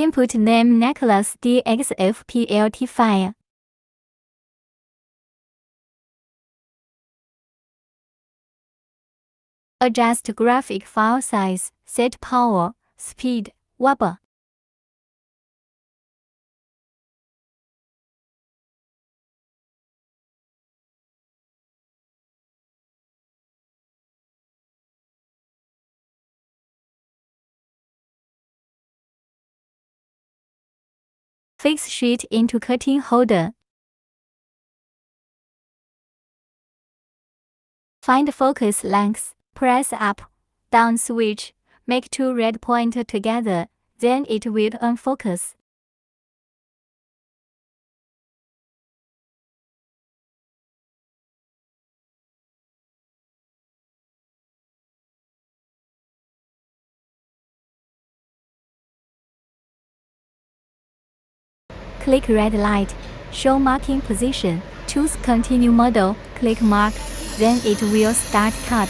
Input name necklace DXFPLT file. Adjust graphic file size, set power, speed, wobble. Fix sheet into cutting holder. Find focus length. Press up, down switch. Make two red points together, then it will unfocus. Click red light. Show marking position. Choose continue model. Click mark. Then it will start cut.